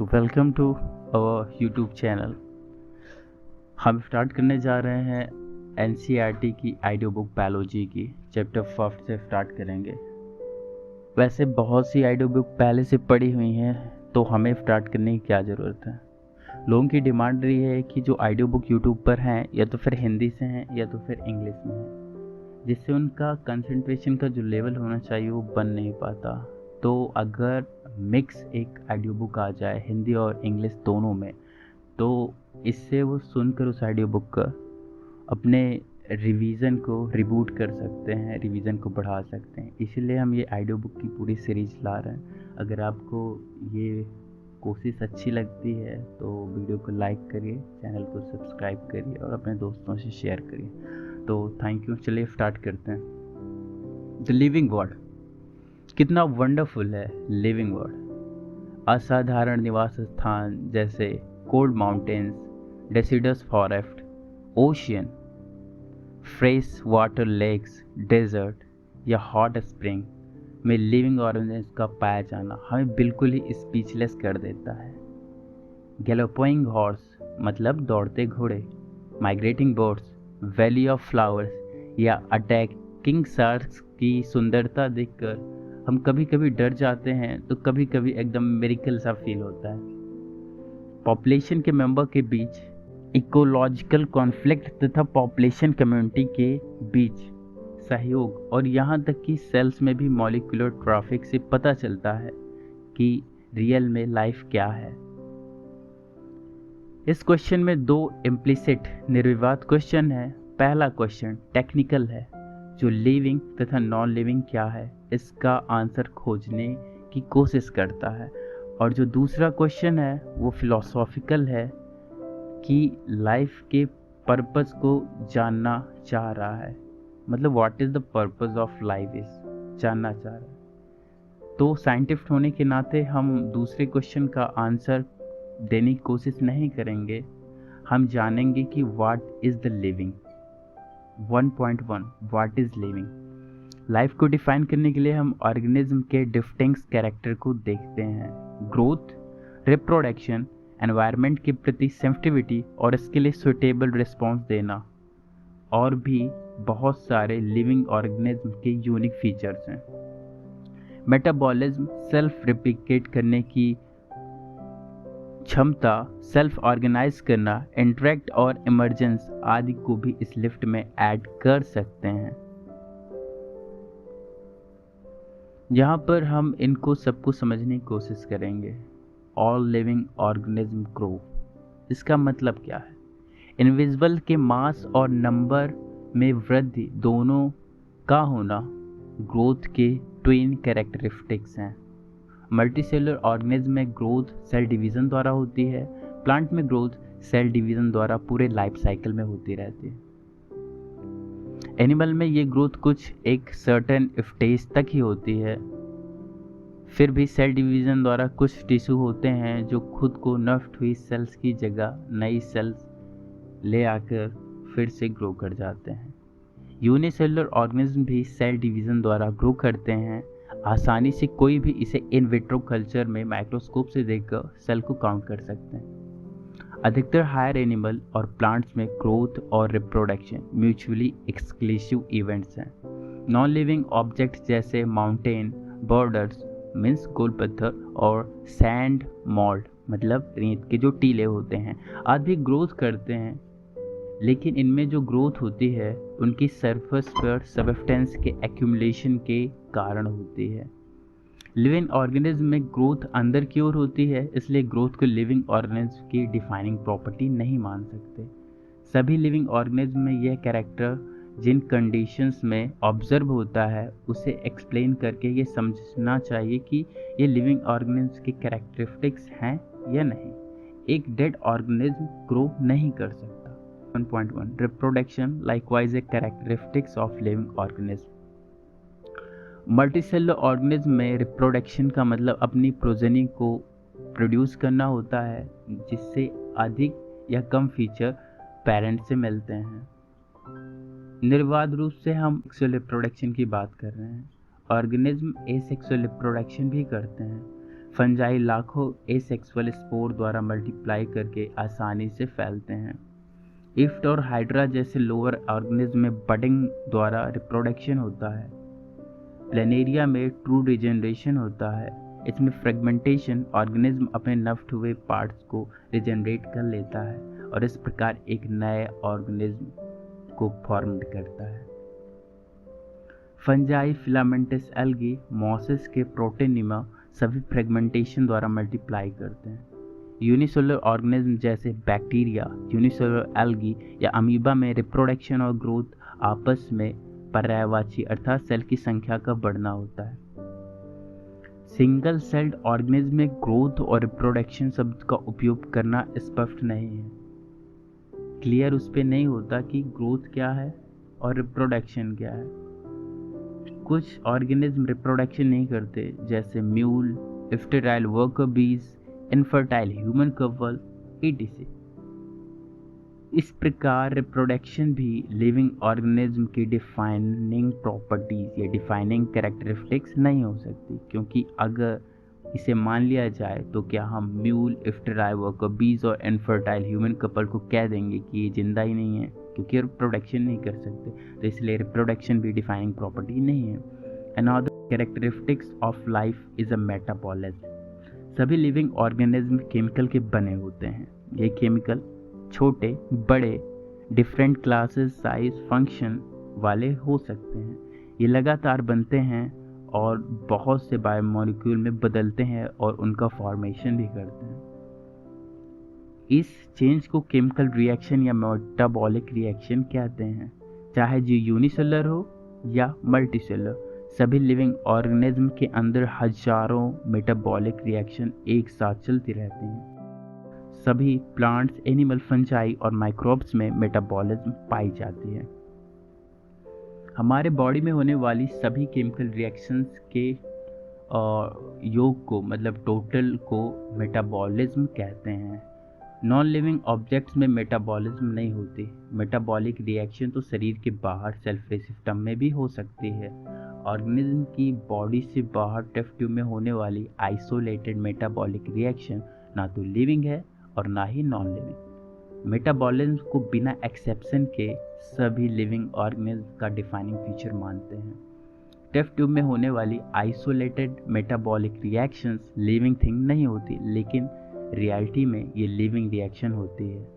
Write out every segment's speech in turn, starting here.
तो welcome to our YouTube channel. हम start करने जा रहे हैं एनसीईआरटी की ऑडियो बुक बायोलॉजी की चैप्टर 5 से स्टार्ट करेंगे। वैसे बहुत सी ऑडियो बुक पहले से पढ़ी हुई हैं, तो हमें स्टार्ट करने की क्या ज़रूरत है। लोगों की डिमांड रही है कि जो ऑडियो बुक यूट्यूब पर हैं या तो फिर हिंदी से हैं या तो फिर इंग्लिश में हैं, जिससे उनका कंसंट्रेशन का जो लेवल होना चाहिए वो बन नहीं पाता। तो अगर मिक्स एक ऑडियो बुक आ जाए हिंदी और इंग्लिश दोनों में, तो इससे वो सुनकर उस ऑडियो बुक का अपने रिवीजन को रिबूट कर सकते हैं, रिवीजन को बढ़ा सकते हैं। इसीलिए हम ये ऑडियो बुक की पूरी सीरीज ला रहे हैं। अगर आपको ये कोशिश अच्छी लगती है तो वीडियो को लाइक करिए, चैनल को सब्सक्राइब करिए और अपने दोस्तों से शेयर करिए। तो थैंक यू। चलिए स्टार्ट करते हैं। द लिविंग वर्ड कितना वंडरफुल है। लिविंग वर्ड असाधारण निवास स्थान जैसे cold mountains, deciduous forest, ocean, fresh water lakes, desert या हॉट स्प्रिंग में लिविंग ऑर्गेनिज्म का पाया जाना हमें बिल्कुल ही स्पीचलेस कर देता है। गैलोपिंग हॉर्स मतलब दौड़ते घोड़े, migrating birds, valley of flowers या अटैकिंग शार्क्स की सुंदरता देखकर हम कभी कभी डर जाते हैं तो कभी कभी एकदम मिरेकल सा फील होता है। पॉपुलेशन के मेंबर के बीच इकोलॉजिकल कॉन्फ्लिक्ट तथा पॉपुलेशन कम्युनिटी के बीच सहयोग और यहाँ तक कि सेल्स में भी मॉलिक्यूलर ट्रैफिक से पता चलता है कि रियल में लाइफ क्या है। इस क्वेश्चन में दो इम्प्लिसिट निर्विवाद क्वेश्चन है। पहला क्वेश्चन टेक्निकल है, जो लिविंग तथा नॉन लिविंग क्या है इसका आंसर खोजने की कोशिश करता है, और जो दूसरा क्वेश्चन है वो फिलोसॉफिकल है कि लाइफ के पर्पस को जानना चाह रहा है। मतलब what is the purpose of life is जानना चाह रहा है। तो साइंटिस्ट होने के नाते हम दूसरे क्वेश्चन का आंसर देने की कोशिश नहीं करेंगे, हम जानेंगे कि what is the living. 1.1 what is living. Life को डिफाइन करने के लिए हम ऑर्गेनिज्म के डिस्टिंक्ट कैरेक्टर को देखते हैं। ग्रोथ, रिप्रोडक्शन, एनवायरनमेंट के प्रति सेंसिटिविटी और इसके लिए सुटेबल रिस्पॉन्स देना, और भी बहुत सारे लिविंग ऑर्गेनिज्म के यूनिक फीचर्स हैं। मेटाबॉलिज्म, सेल्फ रिप्लिकेट करने की क्षमता, सेल्फ ऑर्गेनाइज करना, इंटरेक्ट और इमर्जेंस आदि को भी इस लिस्ट में ऐड कर सकते हैं। यहाँ पर हम इनको सबको समझने की कोशिश करेंगे। ऑल लिविंग ऑर्गेनिज्म ग्रो, इसका मतलब क्या है। इनविजिबल के मास और नंबर में वृद्धि दोनों का होना ग्रोथ के ट्विन कैरेक्टरिस्टिक्स हैं। मल्टीसेलुलर ऑर्गेनिज्म में ग्रोथ सेल डिवीज़न द्वारा होती है, प्लांट में ग्रोथ सेल डिवीज़न द्वारा पूरे लाइफ साइकिल में होती रहती है। एनिमल में ये ग्रोथ कुछ एक सर्टेन स्टेज तक ही होती है, फिर भी सेल डिवीज़न द्वारा कुछ टिश्यू होते हैं जो खुद को नष्ट हुई सेल्स की जगह नई सेल्स ले आकर फिर से ग्रो कर जाते हैं। यूनिसेलुलर ऑर्गेनिज्म भी सेल डिवीज़न द्वारा ग्रो करते हैं। आसानी से कोई भी इसे इन विट्रो कल्चर में माइक्रोस्कोप से देखकर सेल को काउंट कर सकते हैं। अधिकतर हायर एनिमल और प्लांट्स में ग्रोथ और रिप्रोडक्शन म्यूचुअली एक्सक्लूसिव इवेंट्स हैं। नॉन लिविंग ऑब्जेक्ट्स जैसे माउंटेन बॉर्डर्स मीन्स गोल पत्थर और सैंड मॉल्ड मतलब रेत के जो टीले होते हैं आदि ग्रोथ करते हैं, लेकिन इनमें जो ग्रोथ होती है उनकी सरफेस पर सब्सटेंस के एक्यूमुलेशन के कारण होती है। लिविंग ऑर्गेनिज्म में ग्रोथ अंदर की ओर होती है, इसलिए ग्रोथ को लिविंग ऑर्गेनिज्म की डिफाइनिंग प्रॉपर्टी नहीं मान सकते। सभी लिविंग ऑर्गेनिज्म में यह कैरेक्टर जिन कंडीशंस में ऑब्जर्व होता है उसे एक्सप्लेन करके ये समझना चाहिए कि ये लिविंग ऑर्गेनिज्म के कैरेक्टरिस्टिक्स हैं या नहीं। एक डेड ऑर्गेनिज्म ग्रो नहीं कर सकता। 1.1 reproduction likewise A characteristics of living organism. Multicellular organism में रिप्रोडक्शन का मतलब अपनी प्रोजेनी को प्रोड्यूस करना होता है, जिससे अधिक या कम फीचर पेरेंट से मिलते हैं। निर्बाध रूप से हम सेक्सुअल रिप्रोडक्शन की बात कर रहे हैं। ऑर्गेनिज्म एसेक्सुअल रिप्रोडक्शन भी करते हैं। फंजाई लाखों एसेक्सुअल स्पोर द्वारा मल्टीप्लाई करके आसानी से फैलते हैं। इफ्ट और हाइड्रा जैसे लोअर ऑर्गेनिज्म में बडिंग द्वारा रिप्रोडक्शन होता है। प्लेनेरिया में ट्रू रिजेनरेशन होता है। इसमें फ्रेगमेंटेशन ऑर्गेनिज्म अपने नष्ट हुए पार्ट्स को रिजेनरेट कर लेता है और इस प्रकार एक नए ऑर्गेनिज्म को फॉर्म करता है। फंजाई, फिलामेंटस एल्गी, मॉसेस के प्रोटेनिमा सभी फ्रेगमेंटेशन द्वारा मल्टीप्लाई करते हैं। यूनिसेलुलर ऑर्गेनिज्म जैसे बैक्टीरिया, यूनिसेलुलर एल्गी या अमीबा में रिप्रोडक्शन और ग्रोथ आपस में पर्यायवाची अर्थात सेल की संख्या का बढ़ना होता है। सिंगल सेल्ड ऑर्गेनिज्म में ग्रोथ और रिप्रोडक्शन शब्द का उपयोग करना स्पष्ट नहीं है। क्लियर उस पर नहीं होता कि ग्रोथ क्या है और रिप्रोडक्शन क्या है। कुछ ऑर्गेनिज्म रिप्रोडक्शन नहीं करते जैसे म्यूल, स्टेराइल वर्कर बीज, इनफर्टाइल ह्यूमन कपल etc। इस प्रकार रिप्रोडक्शन भी लिविंग ऑर्गेनिज्म की डिफाइनिंग प्रॉपर्टीज या डिफाइनिंग कैरेक्टरिस्टिक्स नहीं हो सकती, क्योंकि अगर इसे मान लिया जाए तो क्या हम म्यूल, स्टेराइल वर्कर बीज और इनफर्टाइल ह्यूमन कपल को कह देंगे कि ये जिंदा ही नहीं है, क्योंकि रिप्रोडक्शन नहीं कर सकते, तो इसलिए रिप्रोडक्शन भी डिफाइनिंग प्रॉपर्टी नहीं है। Another characteristics of life is a metabolism. सभी लिविंग ऑर्गेनिज्म केमिकल के बने होते हैं। ये केमिकल छोटे बड़े डिफरेंट क्लासेस, साइज, फंक्शन वाले हो सकते हैं। ये लगातार बनते हैं और बहुत से बायोमोलिक्यूल में बदलते हैं और उनका फॉर्मेशन भी करते हैं। इस चेंज को केमिकल रिएक्शन या मेटाबॉलिक रिएक्शन कहते हैं, चाहे जो यूनिसेलुलर हो या मल्टीसेलुलर। सभी लिविंग ऑर्गेनिज्म के अंदर हजारों मेटाबॉलिक रिएक्शन एक साथ चलती रहती हैं। सभी प्लांट्स, एनिमल, फंजाई और माइक्रोब्स में मेटाबॉलिज्म पाई जाती है। हमारे बॉडी में होने वाली सभी केमिकल रिएक्शंस के योग को मतलब टोटल को मेटाबॉलिज्म कहते हैं। नॉन लिविंग ऑब्जेक्ट्स में मेटाबॉलिज्म नहीं होती। मेटाबॉलिक रिएक्शन तो शरीर के बाहर सेल्फरी सिस्टम में भी हो सकती है। ऑर्गेनिज्म की बॉडी से बाहर टेस्ट ट्यूब में होने वाली आइसोलेटेड मेटाबॉलिक रिएक्शन ना तो लिविंग है और ना ही नॉन लिविंग। मेटाबॉलिज्म को बिना एक्सेप्शन के सभी लिविंग ऑर्गेनिज्म का डिफाइनिंग फीचर मानते हैं। टेस्ट ट्यूब में होने वाली isolated metabolic reactions living thing नहीं होती, लेकिन रियलिटी में ये लिविंग रिएक्शन होती है।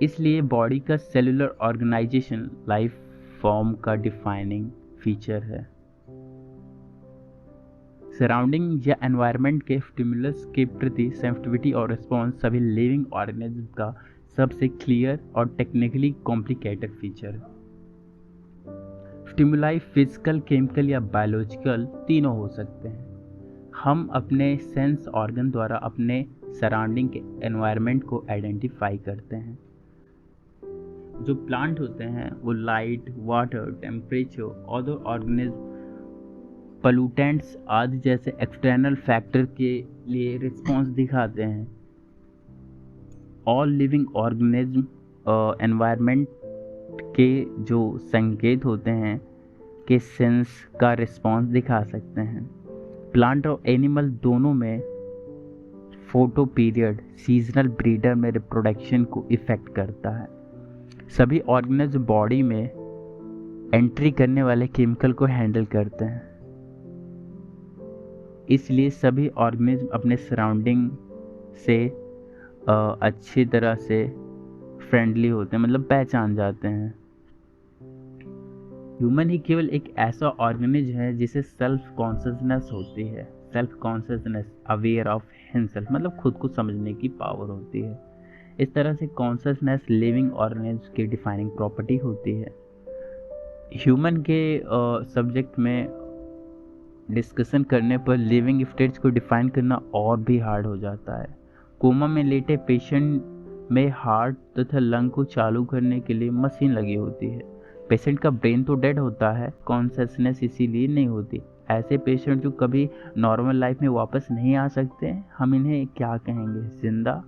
इसलिए बॉडी का सेलुलर ऑर्गेनाइजेशन लाइफ फॉर्म का डिफाइनिंग फीचर है। सराउंडिंग या एनवायरनमेंट के स्टिमुलस के प्रति सेंसिटिविटी और रिस्पॉन्स सभी लिविंग ऑर्गेनिज्म का सबसे क्लियर और टेक्निकली कॉम्प्लिकेटेड फीचर है। स्टिमुलाई फिजिकल, केमिकल या बायोलॉजिकल तीनों हो सकते हैं। हम अपने सेंस ऑर्गन द्वारा अपने सराउंडिंग के एनवायरनमेंट को आइडेंटिफाई करते हैं। जो प्लांट होते हैं वो light, water, temperature, other organism, pollutants आदि जैसे एक्सटर्नल फैक्टर के लिए रिस्पॉन्स दिखाते हैं। ऑल लिविंग ऑर्गेनिज्म एनवायरनमेंट के जो संकेत होते हैं के सेंस का रिस्पॉन्स दिखा सकते हैं। प्लांट और एनिमल दोनों में फोटो पीरियड सीजनल ब्रीडर में रिप्रोडक्शन को इफेक्ट करता है। सभी ऑर्गेनिज्म बॉडी में एंट्री करने वाले केमिकल को हैंडल करते हैं। इसलिए सभी ऑर्गेनिज्म अपने सराउंडिंग से अच्छी तरह से फ्रेंडली होते हैं, मतलब पहचान जाते हैं। ह्यूमन ही केवल एक ऐसा ऑर्गेनिज्म है जिसे सेल्फ कॉन्शियसनेस होती है। Self consciousness, aware of himself, मतलब खुद को समझने की पावर होती है। इस तरह से कॉन्शियसनेस लिविंग ऑर्गेनिज्म की डिफाइनिंग प्रॉपर्टी होती है। ह्यूमन के सब्जेक्ट में डिस्कशन करने पर लिविंग स्टेट्स को डिफाइन करना और भी हार्ड हो जाता है। कोमा में लेटे पेशेंट में हार्ट तथा लंग को चालू करने के लिए मशीन लगी होती है। पेशेंट का ब्रेन तो डेड होता है, कॉन्शियसनेस इसीलिए नहीं होती। ऐसे पेशेंट जो कभी नॉर्मल लाइफ में वापस नहीं आ सकते, हम इन्हें क्या कहेंगे, जिंदा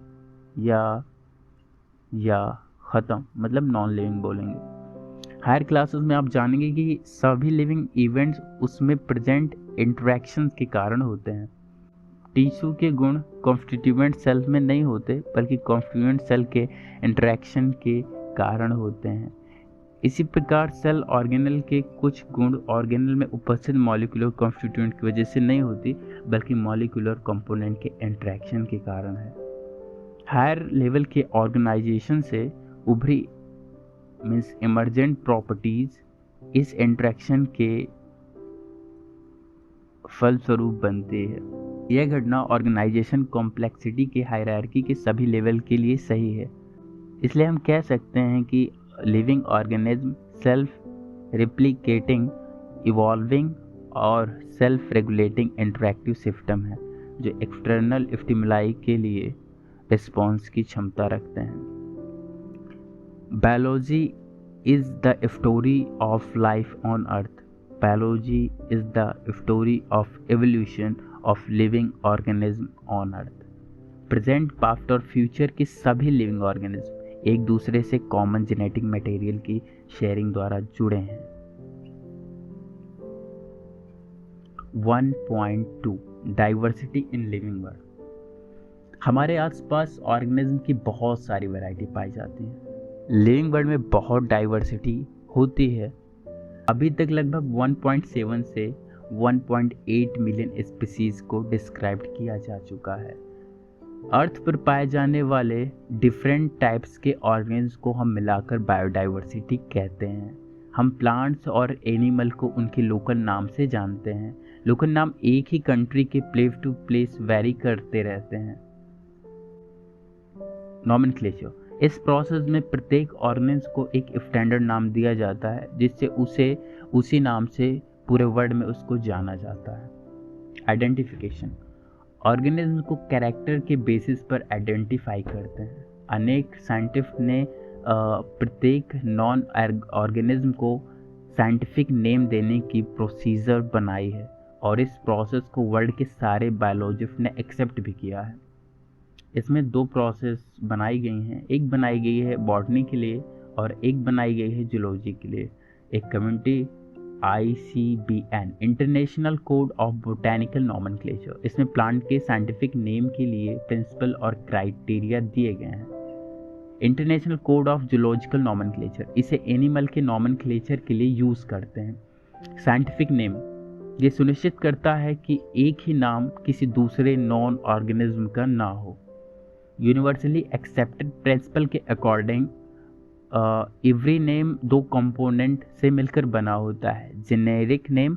या ख़त्म, मतलब नॉन लिविंग बोलेंगे। हायर क्लासेस में आप जानेंगे कि सभी लिविंग इवेंट्स उसमें प्रेजेंट इंटरेक्शंस के कारण होते हैं। टिश्यू के गुण कॉन्स्टिट्यूएंट सेल में नहीं होते, बल्कि कॉन्स्टिट्यूएंट सेल के इंटरेक्शन के कारण होते हैं। इसी प्रकार सेल ऑर्गेनल के कुछ गुण ऑर्गेनल में उपस्थित मॉलिक्यूलर कॉन्स्टिट्यूएंट की वजह से नहीं होती, बल्कि मॉलिक्यूलर कंपोनेंट के इंटरेक्शन के कारण है। हायर लेवल के ऑर्गेनाइजेशन से उभरी मीन्स इमर्जेंट प्रॉपर्टीज इस इंटरेक्शन के फलस्वरूप बनती है। यह घटना ऑर्गेनाइजेशन कॉम्प्लेक्सिटी के हायरार्की के सभी लेवल के लिए सही है। इसलिए हम कह सकते हैं कि living organism self replicating, evolving और सेल्फ रेगुलेटिंग इंटरैक्टिव सिस्टम है, जो एक्सटर्नल स्टिमुलाई के लिए रिस्पॉन्स की क्षमता रखते हैं। Biology is the story of life on earth. Biology is the story of evolution of living organism on earth. Present, past और फ्यूचर के सभी लिविंग ऑर्गेनिज्म एक दूसरे से कॉमन जेनेटिक मटेरियल की शेयरिंग द्वारा जुड़े हैं। 1.2 डाइवर्सिटी इन लिविंग वर्ल्ड। हमारे आसपास ऑर्गेनिज्म की बहुत सारी वैरायटी पाई जाती है। लिविंग वर्ल्ड में बहुत डाइवर्सिटी होती है। अभी तक लगभग 1.7 से 1.8 मिलियन स्पीसीज को डिस्क्राइब किया जा चुका है। अर्थ पर पाए जाने वाले डिफरेंट टाइप्स के ऑर्गेन्स को हम मिलाकर बायोडाइवर्सिटी कहते हैं। हम प्लांट्स और एनिमल को उनके लोकल नाम से जानते हैं। लोकल नाम एक ही कंट्री के प्लेस टू प्लेस वेरी करते रहते हैं। नॉमेनक्लेचर, इस प्रोसेस में प्रत्येक ऑर्गेन्स को एक स्टैंडर्ड नाम दिया जाता है, जिससे उसे उसी नाम से पूरे वर्ल्ड में उसको जाना जाता है। आइडेंटिफिकेशन, ऑर्गेनिज्म को कैरेक्टर के बेसिस पर आइडेंटिफाई करते हैं। अनेक साइंटिस्ट ने प्रत्येक नॉन ऑर्गेनिज्म को साइंटिफिक नेम देने की प्रोसीजर बनाई है, और इस प्रोसेस को वर्ल्ड के सारे बायोलॉजिस्ट ने एक्सेप्ट भी किया है। इसमें दो प्रोसेस बनाई गई हैं। एक बनाई गई है बॉटनी के लिए और एक बनाई गई है जूलॉजी के लिए। एक community ICBN international code of botanical nomenclature, इसमें प्लांट के साइंटिफिक नेम के लिए प्रिंसिपल और क्राइटेरिया दिए गए हैं। International code of zoological nomenclature, इसे एनिमल के नॉमेनक्लेचर के लिए यूज़ करते हैं। साइंटिफिक नेम ये सुनिश्चित करता है कि एक ही नाम किसी दूसरे नॉन ऑर्गेनिज्म का ना हो। यूनिवर्सली एक्सेप्टेड प्रिंसिपल के अकॉर्डिंग एवरी नेम दो कंपोनेंट से मिलकर बना होता है, जेनेरिक नेम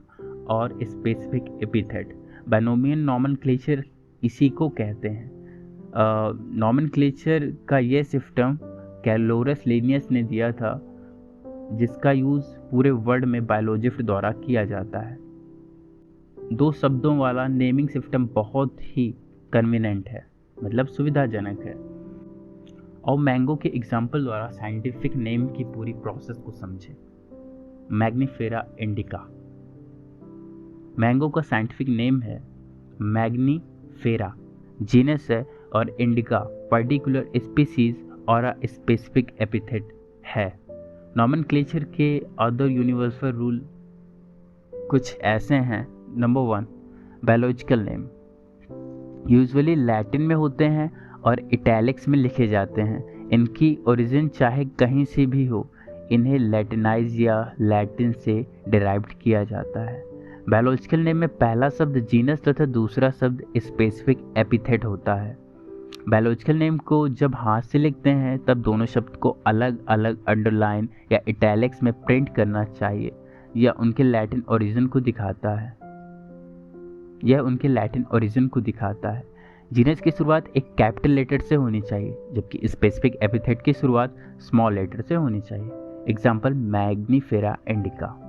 और स्पेसिफिक एपिथेट। बायनोमियल नॉमेनक्लेचर इसी को कहते हैं। नॉमेनक्लेचर का यह सिस्टम कैलोरस लिनियस ने दिया था, जिसका यूज़ पूरे वर्ल्ड में बायोलॉजिस्ट द्वारा किया जाता है। दो शब्दों वाला नेमिंग सिस्टम बहुत ही कन्वीनियंट है, मतलब सुविधाजनक है। और मैंगो के एग्जाम्पल द्वारा साइंटिफिक नेम की पूरी प्रोसेस को समझें। मैग्नीफेरा इंडिका, मैंगो का साइंटिफिक नेम है मैग्नीफेरा, जीनस है, और इंडिका पर्टिकुलर स्पीसीज और स्पेसिफिक एपिथेट है। नॉमेनक्लेचर के अदर यूनिवर्सल रूल कुछ ऐसे हैं। Number 1, biological name usually Latin में होते हैं और इटैलिक्स में लिखे जाते हैं। इनकी ओरिजिन चाहे कहीं से भी हो, इन्हें लैटिनाइज या लैटिन से डिराइव्ड किया जाता है। बायोलॉजिकल नेम में पहला शब्द जीनस तथा दूसरा शब्द स्पेसिफिक एपिथेट होता है। बायोलॉजिकल नेम को जब हाथ से लिखते हैं तब दोनों शब्द को अलग अलग अंडरलाइन या इटैलिक्स में प्रिंट करना चाहिए। यह उनके लैटिन ओरिजिन को दिखाता है। जीनस की शुरुआत एक कैपिटल लेटर से होनी चाहिए, जबकि स्पेसिफिक एपिथेट की शुरुआत स्मॉल लेटर से होनी चाहिए। Example Mangifera indica.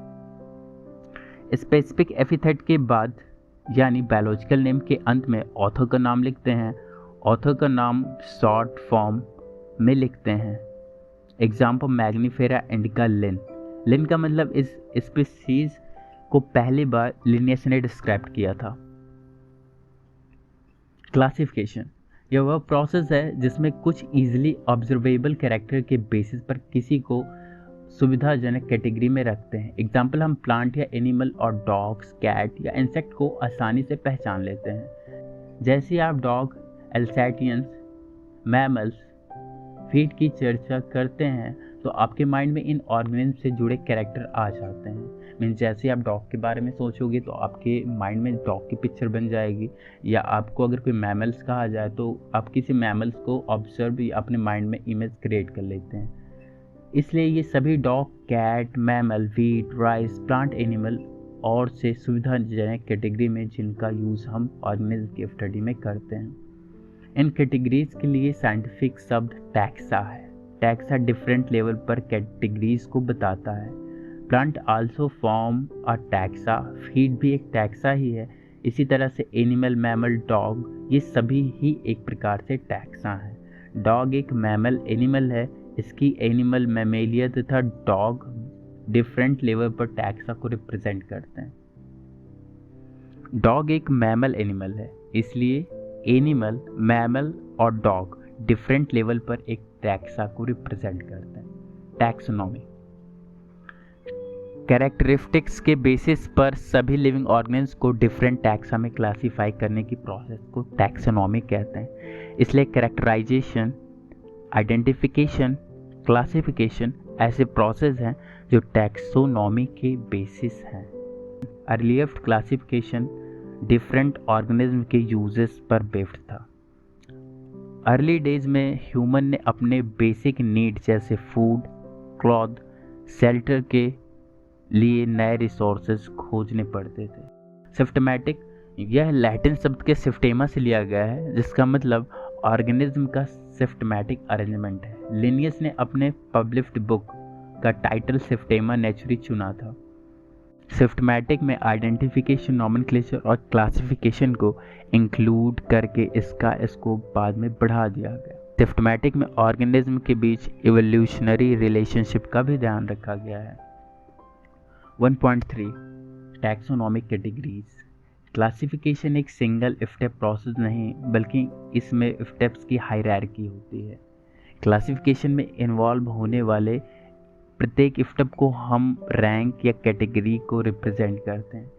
Specific epithet के बाद यानी बायोलॉजिकल नेम के अंत में ऑथर का नाम लिखते हैं। ऑथर का नाम शॉर्ट फॉर्म में लिखते हैं। Example Mangifera indica Linn. Linn का मतलब इस स्पीसीज को पहली बार लिनियस ने डिस्क्राइब किया था। क्लासिफिकेशन, यह वह प्रोसेस है जिसमें कुछ इजीली ऑब्जर्वेबल कैरेक्टर के बेसिस पर किसी को सुविधाजनक कैटेगरी में रखते हैं। एग्जाम्पल, हम प्लांट या एनिमल और डॉग्स, कैट या इंसेक्ट को आसानी से पहचान लेते हैं। जैसे आप डॉग, एल्सैटियंस, मैमल्स, फीट की चर्चा करते हैं तो आपके माइंड में इन ऑर्गेनिज्म से जुड़े कैरेक्टर आ जाते हैं। मीन्स जैसे आप डॉग के बारे में सोचोगे तो आपके माइंड में डॉग की पिक्चर बन जाएगी, या आपको अगर कोई मैमल्स कहा जाए तो आप किसी मैमल्स को ऑब्जर्व या अपने माइंड में इमेज क्रिएट कर लेते हैं। इसलिए ये सभी dog, cat, mammal, wheat, rice, plant, animal और से सुविधाजनक कैटेगरी में जिनका यूज़ हम ऑर्गेनिज्म की स्टडी में करते हैं। इन कैटेगरीज के लिए साइंटिफिक शब्द टैक्सा है। टैक्सा डिफरेंट लेवल पर कैटेगरीज को बताता है। Plant also form a taxa, feed भी एक टैक्सा ही है। इसी तरह से एनिमल, मैमल, डॉग, ये सभी ही एक प्रकार से टैक्सा हैं। डॉग एक मैमल एनिमल है। इसकी एनिमल, मैमेलिया तथा डॉग डिफरेंट लेवल पर टैक्सा को रिप्रेजेंट करते हैं। डॉग एक मैमल एनिमल है, इसलिए एनिमल, मैमल और डॉग डिफरेंट लेवल पर एक टैक्सा को रिप्रेजेंट करते हैं। टैक्सोनॉमी कैरेक्टरिस्टिक्स के बेसिस पर सभी लिविंग ऑर्गेनिज्म को डिफरेंट टैक्सा में क्लासीफाई करने की प्रोसेस को टैक्सोनॉमी कहते हैं। इसलिए कैरेक्टराइजेशन, आइडेंटिफिकेशन, क्लासिफिकेशन ऐसे प्रोसेस हैं जो टैक्सोनॉमी के बेसिस हैं। अर्लीस्ट क्लासिफिकेशन डिफरेंट ऑर्गेनिज्म के यूजेस पर बेस्ड था। अर्ली डेज में ह्यूमन ने अपने बेसिक नीड जैसे फूड, क्लॉथ, शेल्टर के लिए नए रिसोर्सेज खोजने पड़ते थे। सिस्टमैटिक, यह लैटिन शब्द के सिस्टेमा से लिया गया है, जिसका मतलब ऑर्गेनिज्म का सिस्टमैटिक अरेंजमेंट है। लिनियस ने अपने पब्लिश्ड बुक का टाइटल सिस्टेमा नेचुरी चुना था। सिस्टमैटिक में आइडेंटिफिकेशन, नॉमेनक्लेचर और क्लासिफिकेशन को इंक्लूड करके इसका स्कोप बाद में बढ़ा दिया गया। सिस्टमैटिक में ऑर्गेनिज्म के बीच इवोल्यूशनरी रिलेशनशिप का भी ध्यान रखा गया है। 1.3 टैक्सोनॉमिक कैटेगरीज। क्लासिफिकेशन एक सिंगल स्टेप प्रोसेस नहीं, बल्कि इसमें स्टेप्स की हायरार्की होती है। क्लासिफिकेशन में इन्वॉल्व होने वाले प्रत्येक स्टेप को हम रैंक या कैटेगरी को रिप्रेजेंट करते हैं।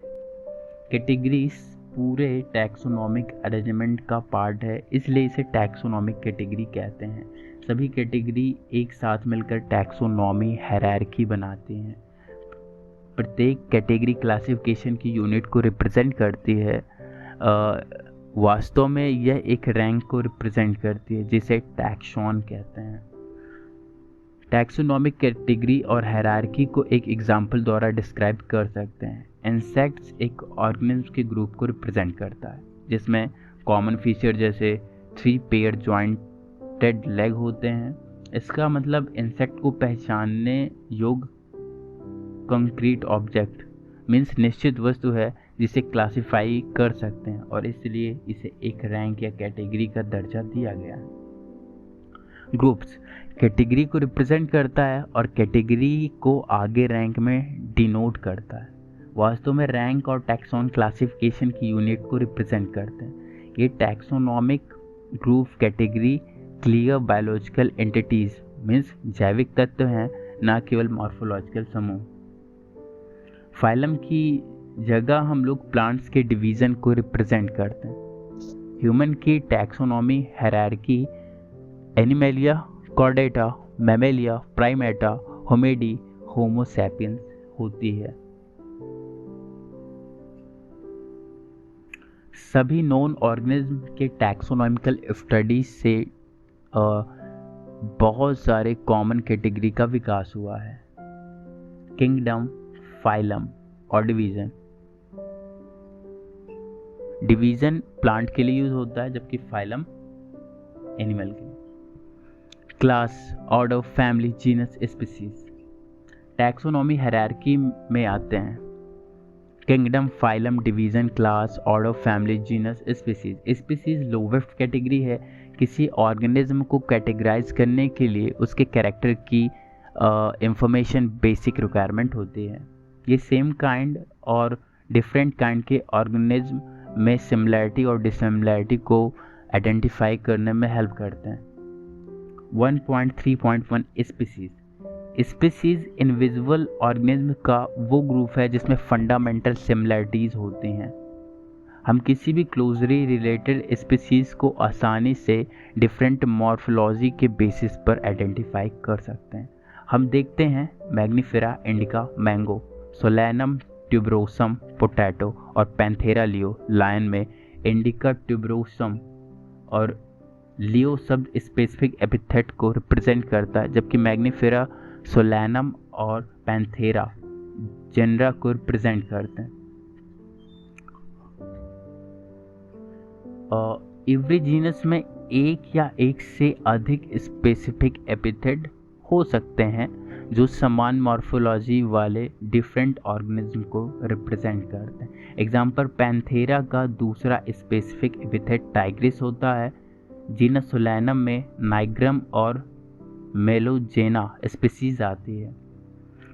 कैटेगरीज पूरे टैक्सोनॉमिक अरेंजमेंट का पार्ट है, इसलिए इसे टैक्सोनॉमिक कैटेगरी कहते हैं। सभी कैटेगरी एक साथ मिलकर टैक्सोनॉमी हायरार्की बनाती हैं। प्रत्येक कैटेगरी क्लासिफिकेशन की यूनिट को रिप्रेजेंट करती है। वास्तव में यह एक रैंक को रिप्रेजेंट करती है, जिसे टैक्सॉन कहते हैं। टैक्सोनॉमिक कैटेगरी और हायरार्की को एक एग्जाम्पल द्वारा डिस्क्राइब कर सकते हैं। इंसेक्ट्स एक ऑर्गेनिज्म के ग्रुप को रिप्रेजेंट करता है, जिसमें कॉमन फीचर जैसे 3 पेयर जॉइंटेड लेग होते हैं। इसका मतलब इंसेक्ट को पहचानने योग्य कंक्रीट ऑब्जेक्ट मीन्स निश्चित वस्तु है जिसे क्लासिफाई कर सकते हैं, और इसलिए इसे एक रैंक या कैटेगरी का दर्जा दिया गया है। ग्रुप्स कैटेगरी को रिप्रेजेंट करता है और कैटेगरी को आगे रैंक में डिनोट करता है। वास्तव में रैंक और टैक्सॉन क्लासिफिकेशन की यूनिट को रिप्रेजेंट करते हैं। ये taxonomic group category clear biological entities means जैविक तत्व हैं, न केवल मॉर्फोलॉजिकल समूह। फाइलम की जगह हम लोग प्लांट्स के डिवीज़न को रिप्रेजेंट करते हैं। ह्यूमन की taxonomy hierarchy Animalia, Chordata, Mammalia, Primata, Hominidae, Homo sapiens होती है। सभी नॉन ऑर्गेनिज्म के टैक्सोनॉमिकल स्टडीज से बहुत सारे कॉमन कैटेगरी का विकास हुआ है। किंगडम, फाइलम और डिवीज़न। डिवीज़न प्लांट के लिए यूज होता है, जबकि फाइलम एनिमल के लिए। Class, order, family, genus, species. Taxonomy hierarchy में आते हैं kingdom, phylum, division, class, order, family, genus, species. Species lowest category है। किसी ऑर्गेनिज्म को कैटेगराइज करने के लिए उसके कैरेक्टर की इंफॉर्मेशन बेसिक रिक्वायरमेंट होती है। ये सेम काइंड और डिफरेंट काइंड के ऑर्गेनिज्म में सिमिलैरिटी और डिसिमिलैरिटी को आइडेंटिफाई करने में हेल्प करते हैं। 1.3.1 स्पीसीज। स्पीसीज इनविजिबल ऑर्गेनिज्म का वो ग्रुप है जिसमें फंडामेंटल सिमिलरिटीज होती हैं। हम किसी भी क्लोजली रिलेटेड स्पीसीज को आसानी से डिफरेंट मॉर्फोलॉजी के बेसिस पर आइडेंटिफाई कर सकते हैं। हम देखते हैं Mangifera indica mango, solanum tuberosum potato और पैंथेरा लियो लायन में इंडिका ट्यूबरोसम और लियो शब्द स्पेसिफिक एपिथेट को रिप्रेजेंट करता है, जबकि मैग्नीफेरा सोलैनम और पैंथेरा जेनरा को रिप्रेजेंट करते हैं। एवरी जीनस में एक या एक से अधिक स्पेसिफिक एपिथेट हो सकते हैं जो समान मॉर्फोलॉजी वाले डिफरेंट ऑर्गेनिज्म को रिप्रेजेंट करते हैं। एग्जाम्पल, पैंथेरा का दूसरा स्पेसिफिक एपिथेट टाइग्रिस होता है। जीनस सोलैनम में नाइग्रम और मेलोजेना स्पीसीज आती है।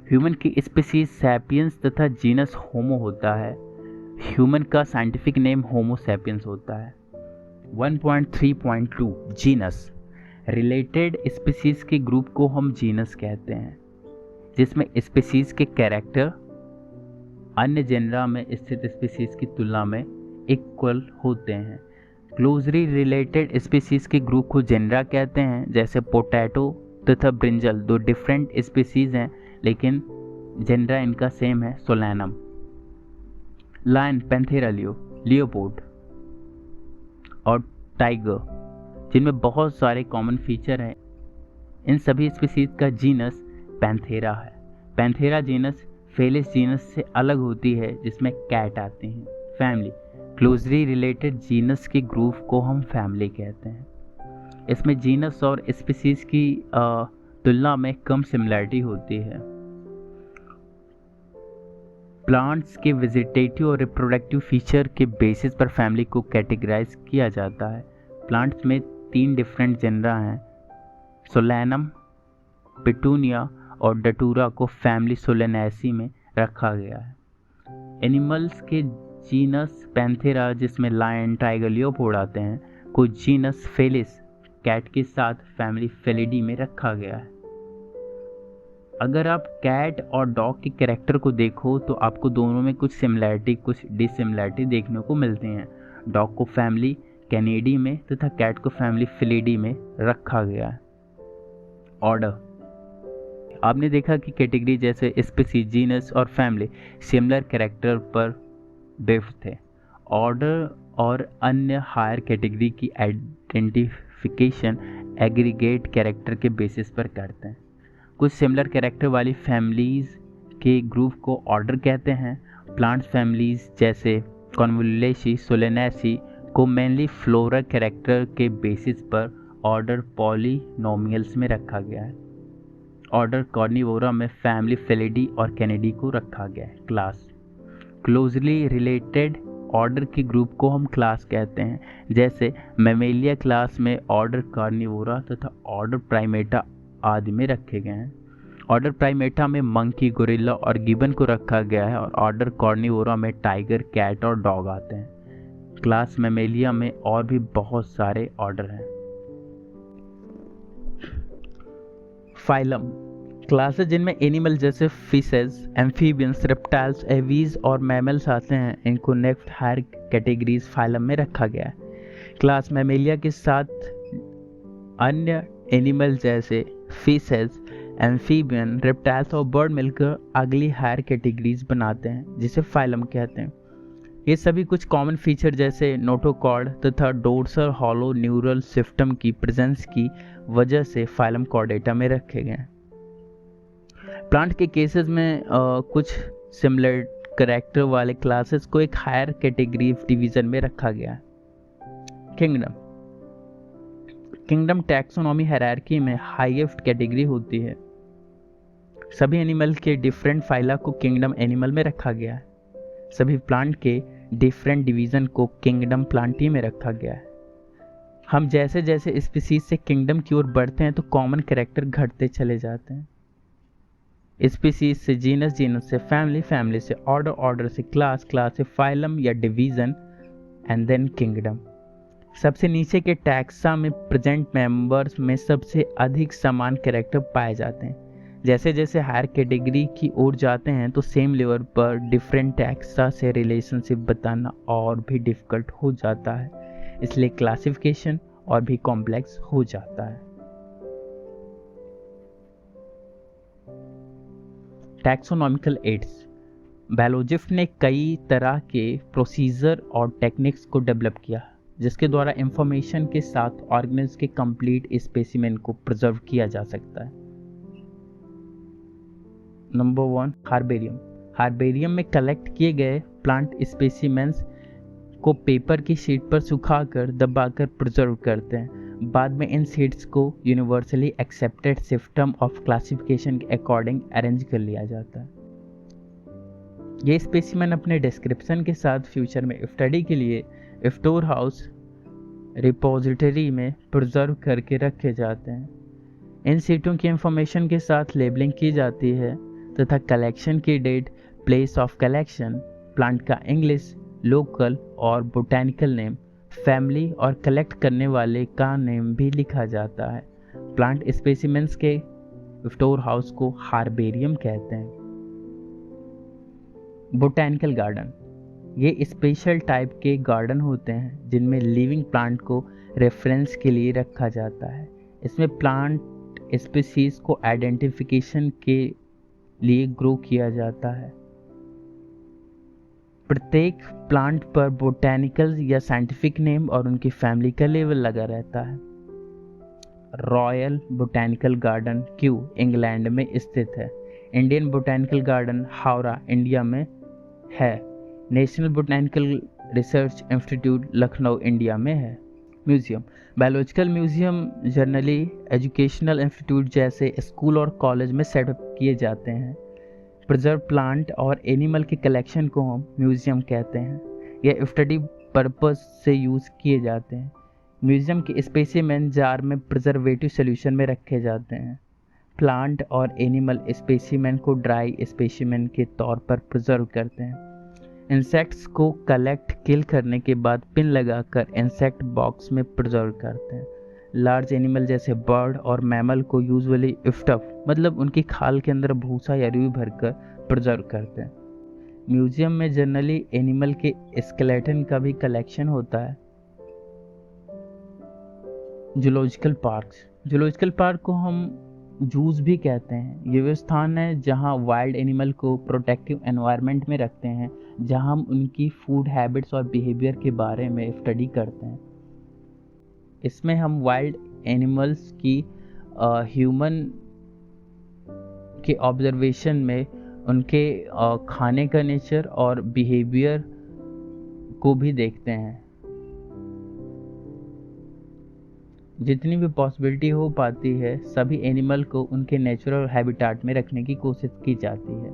ह्यूमन की स्पीसीज सैपियंस तथा जीनस होमो होता है। ह्यूमन का साइंटिफिक नेम होमो सैपियंस होता है। 1.3.2 जीनस रिलेटेड स्पीसीज के ग्रुप को हम जीनस कहते हैं, जिसमें स्पीसीज के कैरेक्टर अन्य जेनरा में स्थित स्पीसीज की तुलना में इक्वल होते हैं। क्लोजली रिलेटेड स्पीसीज के ग्रुप को जेनरा कहते हैं, जैसे पोटैटो तथा ब्रिंजल दो डिफरेंट स्पीसीज हैं लेकिन जेनरा इनका सेम है, solanum. Lion, Panthera leo, Leopold और टाइगर, जिनमें बहुत सारे कॉमन फीचर हैं। इन सभी स्पीसीज का जीनस पैंथेरा है। पैंथेरा जीनस फेलिस जीनस से अलग होती है, जिसमें कैट आते हैं। फैमिली, क्लोजली रिलेटेड जीनस के ग्रुप को हम फैमिली कहते हैं। इसमें जीनस और स्पीसीज की तुलना में कम सिमिलरिटी होती है। प्लांट्स के वेजिटेटिव और रिप्रोडक्टिव फीचर के बेसिस पर फैमिली को कैटेगराइज किया जाता है। प्लांट्स में 3 डिफरेंट जेनरा हैं। सोलैनम, पेटूनिया और डटूरा को फैमिली सोलेनेसी में रखा गया है। एनिमल्स के जीनस पैंथेरा, जिसमें लायन, टाइगर, लियोपोर्ड आते हैं, को जीनस फेलिस कैट के साथ फैमिली फेलिडी में रखा गया है। अगर आप कैट और डॉग के कैरेक्टर को देखो तो आपको दोनों में कुछ सिमिलरिटी कुछ डिसिमिलरिटी देखने को मिलती हैं। डॉग को फैमिली कैनिडी में तथा कैट को फैमिली फेलिडी में रखा गया है। ऑर्डर, आपने देखा कि कैटेगरी जैसे स्पीसीज, जीनस और फैमिली सिमिलर कैरेक्टर पर बेस्ड थे। ऑर्डर और अन्य हायर कैटेगरी की आइडेंटिफिकेशन एग्रीगेट कैरेक्टर के बेसिस पर करते हैं। कुछ सिमिलर कैरेक्टर वाली फैमिलीज के ग्रुप को ऑर्डर कहते हैं। प्लांट्स फैमिलीज जैसे कॉन्वोल्युलेसी, सोलेनेसी को मेनली फ्लोरल कैरेक्टर के बेसिस पर ऑर्डर पॉलिनोमियल्स में रखा गया है। ऑर्डर कार्निवोरा में फैमिली फेलिडी और कैनिडी को रखा गया है। क्लास, क्लोजली रिलेटेड ऑर्डर के ग्रुप को हम क्लास कहते हैं, जैसे मैमेलिया क्लास में ऑर्डर कार्निवोरा तथा ऑर्डर प्राइमेटा आदि में रखे गए हैं। ऑर्डर प्राइमेटा में मंकी, गोरिल्ला और गिबन को रखा गया है और ऑर्डर कार्निवोरा में टाइगर, कैट और डॉग आते हैं। क्लास मैमेलिया में और भी बहुत सारे ऑर्डर हैं। फाइलम, क्लासेस जिनमें एनिमल जैसे फिशेस, एम्फीबियंस, रेप्टाइल्स, एवीज और मैमल्स आते हैं, इनको नेक्स्ट हायर कैटेगरीज फाइलम में रखा गया है। क्लास मैमेलिया के साथ अन्य एनिमल जैसे फिशेस, एम्फीबियन, रेप्टाइल्स और बर्ड मिलकर अगली हायर कैटेगरीज बनाते हैं, जिसे फाइलम कहते हैं। ये सभी कुछ कॉमन फीचर जैसे नोटोकॉर्ड तथा डोर्सल हॉलो न्यूरल सिस्टम की प्रेजेंस की वजह से फाइलम कॉर्डेटा में रखे गए हैं। प्लांट के केसेस में कुछ सिमिलर कैरेक्टर वाले क्लासेस को एक हायर कैटेगरी डिवीजन में रखा गया है। किंगडम, किंगडम टैक्सोनॉमी हायरार्की में हाईएस्ट कैटेगरी होती है। सभी एनिमल के डिफरेंट फाइला को किंगडम एनिमल में रखा गया है। सभी प्लांट के डिफरेंट डिवीजन को किंगडम प्लांटी में रखा गया है। हम जैसे जैसे स्पीसीज से किंगडम की ओर बढ़ते हैं तो कॉमन कैरेक्टर घटते चले जाते हैं। स्पीसीज से जीनस, जीनस से फैमिली, फैमिली से ऑर्डर, ऑर्डर से क्लास, क्लास से फाइलम या डिवीजन एंड देन किंगडम। सबसे नीचे के टैक्सा में प्रेजेंट मेंबर्स में सबसे अधिक समान कैरेक्टर पाए जाते हैं, जैसे जैसे हायर कैटेगरी की ओर जाते हैं तो सेम लेवल पर डिफरेंट टैक्सा से रिलेशनशिप बताना और भी डिफ़िकल्ट हो जाता है, इसलिए क्लासिफिकेशन और भी कॉम्प्लेक्स हो जाता है। Taxonomical aids. बैलोजिफ्ट ने कई तरह के प्रोसीजर और टेक्निक्स को डेवलप किया जिसके द्वारा इंफॉर्मेशन के साथ ऑर्गेनिज्म के कंप्लीट स्पेसिमेन को प्रिजर्व किया जा सकता है। Number 1, herbarium. हार्बेरियम में कलेक्ट किए गए प्लांट स्पेसिमेंस को पेपर की शीट पर सुखाकर दबाकर प्रिजर्व करते हैं। बाद में इन शीट्स को universally accepted system of classification के अकॉर्डिंग अरेंज कर लिया जाता है। ये स्पेसिमेन अपने डिस्क्रिप्शन के साथ फ्यूचर में स्टडी के लिए स्टोर हाउस रिपोजिटरी में प्रिजर्व करके रखे जाते हैं। इन सीटों की इंफॉर्मेशन के साथ लेबलिंग की जाती है तथा कलेक्शन की date, place of collection, plant का इंग्लिश, लोकल और बोटैनिकल नेम, फैमिली और कलेक्ट करने वाले का नेम भी लिखा जाता है। प्लांट स्पेसिमेंस के स्टोर हाउस को हार्बेरियम कहते हैं। Botanical garden. ये स्पेशल टाइप के गार्डन होते हैं जिनमें लिविंग प्लांट को रेफरेंस के लिए रखा जाता है। इसमें प्लांट स्पीसीज को आइडेंटिफिकेशन के लिए ग्रो किया जाता है। प्रत्येक प्लांट पर बोटैनिकल या साइंटिफिक नेम और उनकी फैमिली का लेवल लगा रहता है। Royal botanical garden Q England में स्थित है। Indian botanical garden Howrah India में है। National botanical research institute Lucknow India में है। Museum. Biological museum generally educational institute जैसे स्कूल और कॉलेज में सेटअप किए जाते हैं। प्रिजर्व प्लांट और एनिमल के कलेक्शन को हम म्यूजियम कहते हैं। यह स्टडी पर्पस से यूज़ किए जाते हैं। म्यूजियम के स्पेसिमेन जार में प्रिजर्वेटिव सॉल्यूशन में रखे जाते हैं। प्लांट और एनिमल स्पेसिमेन को ड्राई स्पेसिमेन के तौर पर प्रिजर्व करते हैं। इंसेक्ट्स को कलेक्ट किल करने के बाद पिन लगाकर इंसेक्ट बॉक्स में प्रिजर्व करते हैं। लार्ज एनिमल जैसे बर्ड और मैमल को यूजुअली स्टफ मतलब उनकी खाल के अंदर भूसा या रुई भरकर प्रिजर्व करते हैं। म्यूजियम में जनरली एनिमल के स्केलेटन का भी कलेक्शन होता है। Zoological parks. जूलॉजिकल पार्क को हम जूस भी कहते हैं। ये वो स्थान है जहाँ वाइल्ड एनिमल को प्रोटेक्टिव एनवायरनमेंट में रखते हैं, जहाँ हम उनकी फूड हैबिट्स और बिहेवियर के बारे में स्टडी करते हैं। इसमें हम वाइल्ड एनिमल्स की ह्यूमन के ऑब्जर्वेशन में उनके खाने का नेचर और बिहेवियर को भी देखते हैं। जितनी भी पॉसिबिलिटी हो पाती है सभी एनिमल को उनके नेचुरल हैबिटाट में रखने की कोशिश की जाती है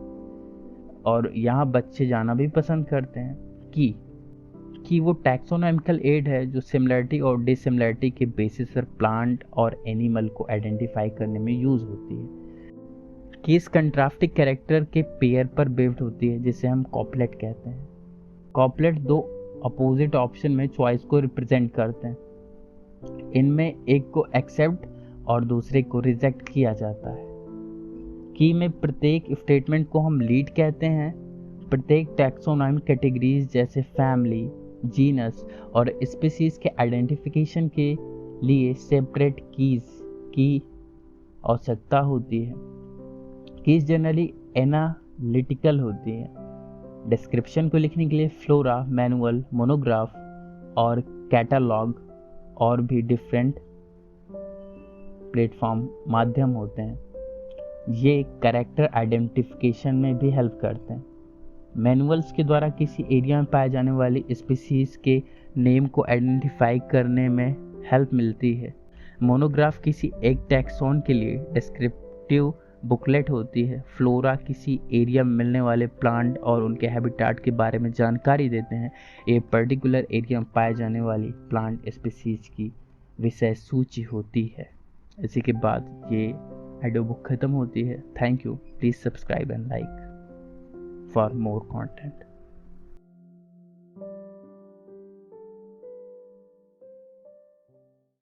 और यहाँ बच्चे जाना भी पसंद करते हैं कि वो टैक्सोनॉमिकल एड है जो सिमिलरिटी और डिसिमिलरिटी के बेसिस पर प्लांट और एनिमल को आइडेंटिफाई करने में यूज़ होती है। केस कंट्रास्टिंग कैरेक्टर के पेयर पर बेस्ड होती है जिसे हम कॉपलेट कहते हैं। कॉपलेट दो अपोजिट ऑप्शन में चॉइस को रिप्रेजेंट करते हैं। इनमें एक को एक्सेप्ट और दूसरे को रिजेक्ट किया जाता है। की में प्रत्येक स्टेटमेंट को हम लीड कहते हैं। प्रत्येक टैक्सोनॉमिक कैटेगरीज जैसे फैमिली, जीनस और स्पीसीज के आइडेंटिफिकेशन के लिए सेपरेट कीज की आवश्यकता होती है। कीज जनरली एनालिटिकल होती है। डिस्क्रिप्शन को लिखने के लिए फ्लोरा, मैनुअल, मोनोग्राफ और कैटालॉग और भी डिफरेंट प्लेटफॉर्म माध्यम होते हैं। ये कैरेक्टर आइडेंटिफिकेशन में भी हेल्प करते हैं। मैनुअल्स के द्वारा किसी एरिया में पाए जाने वाली स्पीसीज के नेम को आइडेंटिफाई करने में हेल्प मिलती है। मोनोग्राफ किसी एक टैक्सोन के लिए डिस्क्रिप्टिव बुकलेट होती है। फ्लोरा किसी एरिया में मिलने वाले प्लांट और उनके हैबिटाट के बारे में जानकारी देते हैं। ये पर्टिकुलर एरिया में पाए जाने वाली प्लांट स्पीसीज की विषय सूची होती है। इसी के बाद ये ऑडियो बुक खत्म होती है। Thank you. Please subscribe and like for more content.